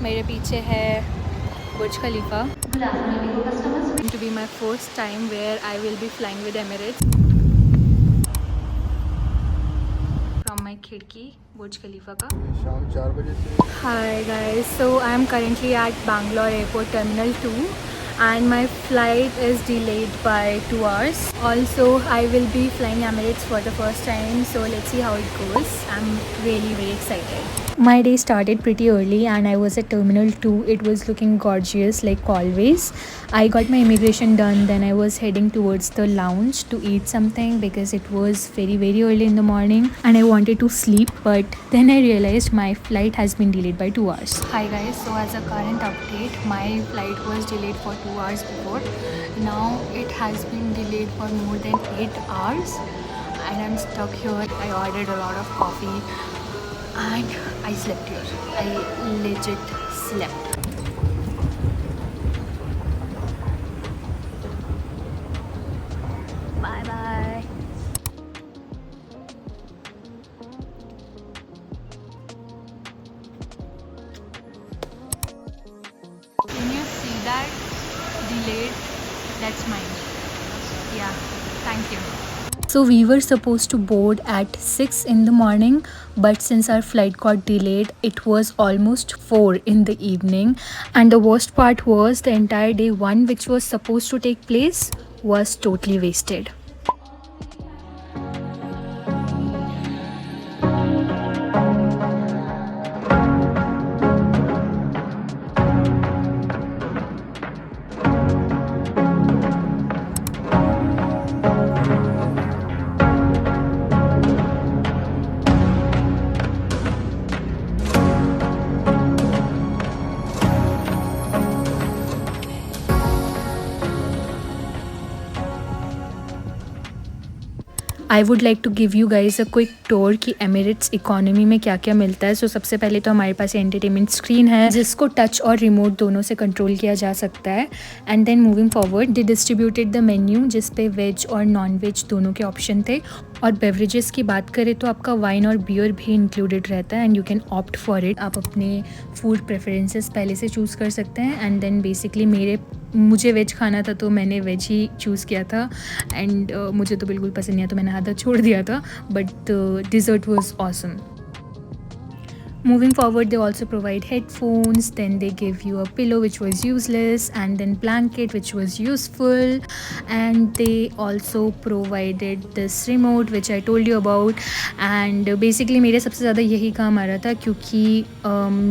मेरे पीछे है बुर्ज खलीफा. Going to be my first time where I will be flying with Emirates. From my खिड़की बुर्ज खलीफा का. शाम 4 बजे से. Hi guys, so I am currently at Bangalore Airport Terminal 2 and my flight is delayed by 2 hours. Also, I will be flying Emirates for the first time, so let's see how it goes. I'm really very excited. My day started pretty early and I was at Terminal 2. It was looking gorgeous like always. I got my immigration done, then I was heading towards the lounge to eat something because it was very early in the morning and I wanted to sleep, but then I realized my flight has been delayed by 2 hours. Hi guys, so as a current update, my flight was delayed for 2 hours before. Now it has been delayed for more than 8 hours and I'm stuck here. I ordered a lot of coffee and I slept here. I legit slept. Bye bye. Can you see that? Delayed. That's mine. Yeah. Thank you. So we were supposed to board at 6 in the morning, but since our flight got delayed, it was almost 4 in the evening. And the worst part was the entire day one which was supposed to take place was totally wasted. I would like to give you guys a quick tour कि Emirates economy में क्या क्या मिलता है. सो सबसे पहले तो हमारे पास एंटरटेनमेंट स्क्रीन है जिसको टच और रिमोट दोनों से कंट्रोल किया जा सकता है. And then moving forward they distributed the menu जिस पे वेज और नॉन वेज दोनों के ऑप्शन थे. और बेवरेजेस की बात करें तो आपका वाइन और बियर भी इंक्लूडेड रहता है and you can opt for it. आप अपने फूड प्रेफरेंसेस पहले से चूज़ कर सकते हैं. एंड देन बेसिकली मुझे वेज खाना था तो मैंने वेज ही चूज़ किया था. एंड मुझे तो बिल्कुल पसंद नहीं आया तो मैंने आधा छोड़ दिया था. But dessert was awesome. Moving forward, they also provide headphones, then they give you a pillow which was useless, and then blanket which was useful, and they also provided this remote which I told you about. And basically मेरे सबसे ज़्यादा यही काम आ रहा था क्योंकि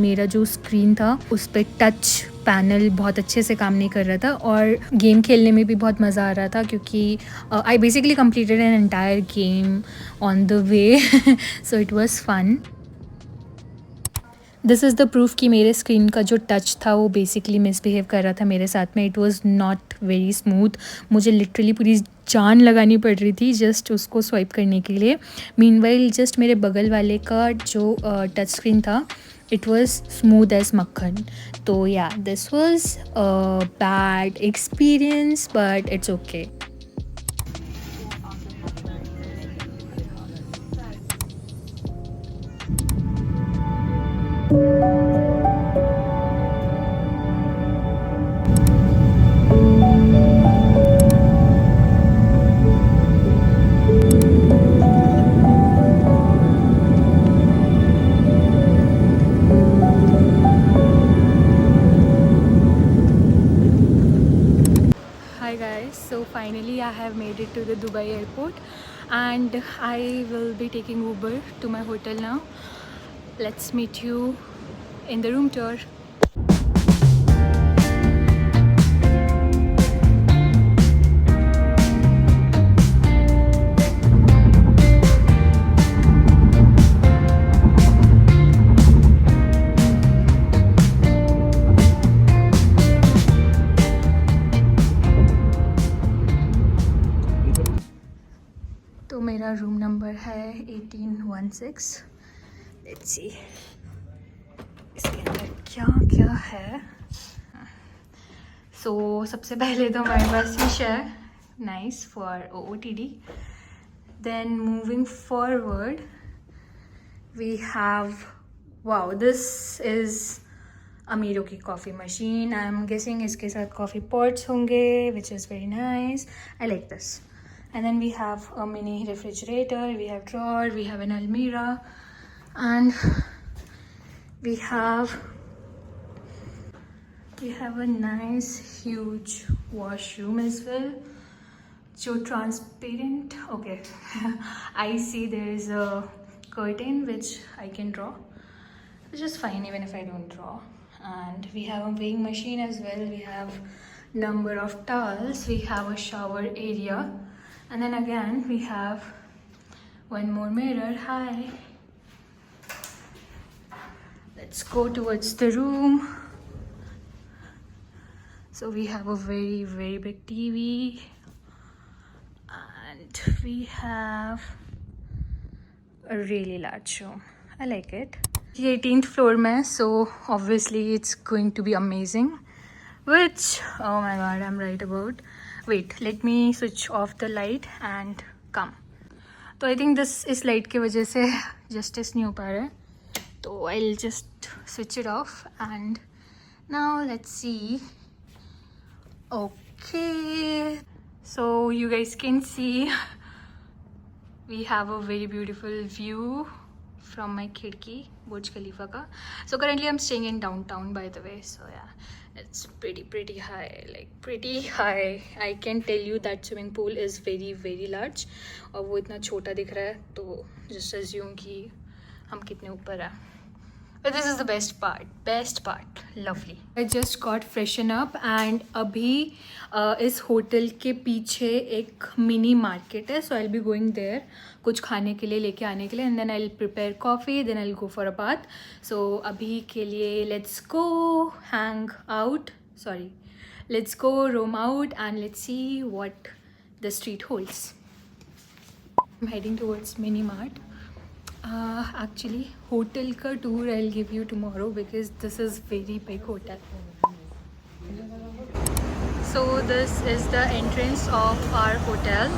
मेरा जो स्क्रीन था उस पर टच पैनल बहुत अच्छे से काम नहीं कर रहा था और गेम खेलने में भी बहुत मज़ा आ रहा था क्योंकि I basically completed an entire game on the way. So it was fun. This is the proof कि मेरे स्क्रीन का जो टच था वो बेसिकली मिसबिहेव कर रहा था मेरे साथ में. It was not very smooth. मुझे लिटरली पूरी जान लगानी पड़ रही थी जस्ट उसको स्वाइप करने के लिए. मीनवाइल जस्ट मेरे बगल वाले का जो टच स्क्रीन था इट वाज स्मूथ एज मक्खन. तो या this was bad experience but it's okay. Hi guys, so finally I have made it to the Dubai airport and I will be taking Uber to my hotel now. Let's meet you in the room tour. तो मेरा room number है 1816. Let's see इसके अंदर क्या क्या है. सो सबसे पहले तो हमारे पास फिश है. Nice for OOTD. Then moving forward we have, wow, this is अमीरों की coffee machine. I am guessing इसके साथ कॉफ़ी पॉट्स होंगे, which is very nice. I like this. And then we have a mini refrigerator, we have drawer, we have an almirah, and we have a nice huge washroom as well. So transparent. Okay. I see there is a curtain which I can draw, which is fine even if I don't draw. And we have a weighing machine as well. We have number of towels. We have a shower area. And then again we have one more mirror. Hi. Let's go towards the room. So we have a very, very big TV. And we have a really large room. I like it. 18th floor mein, so obviously it's going to be amazing. Which, oh my god, I'm right about. Wait, let me switch off the light and come. तो I think this इस light की वजह से justice नहीं हो पा रहा है, तो I will just switch it off and now let's see. Okay, so you guys can see we have a very beautiful view from my khidki, Burj Khalifa ka. So currently I'm staying in downtown, by the way. So yeah, it's pretty high, like pretty high. I can tell you that swimming pool is very, very large. और वो इतना छोटा दिख रहा है, तो just assume कि हम कितने ऊपर हैं. But this is the best part. Lovely. I just got freshen up and अभी इस होटल के पीछे एक मिनी मार्केट है, so I'll be going there कुछ खाने के लिए लेके आने के लिए, and then I'll prepare coffee, then I'll go for a bath. So अभी के लिए let's go roam out and let's see what the street holds. I'm heading towards mini mart. Actually hotel ka tour I'll give you tomorrow because this is very big hotel. So this is the entrance of our hotel.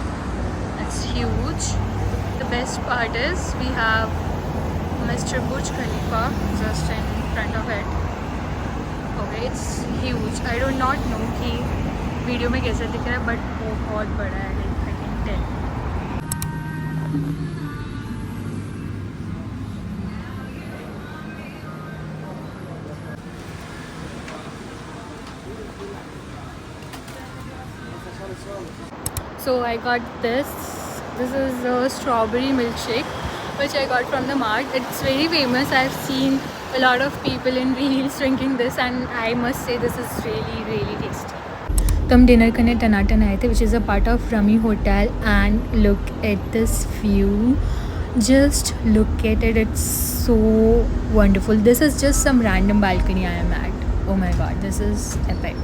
It's huge. The best part is we have Mr. Burj Khalifa just in front of it. Okay, it's huge. I do not know कि video में कैसा दिख रहा है, but बहुत बड़ा है, like I can tell. So I got this is a strawberry milkshake which I got from the mart. It's very famous. I've seen a lot of people in reels drinking this and I must say this is really, really tasty. तो हम dinner करने टनाटन आए थे, which is a part of Rami Hotel, and look at this view. Just look at it. It's so wonderful. This is just some random balcony I am at. Oh my god, this is epic.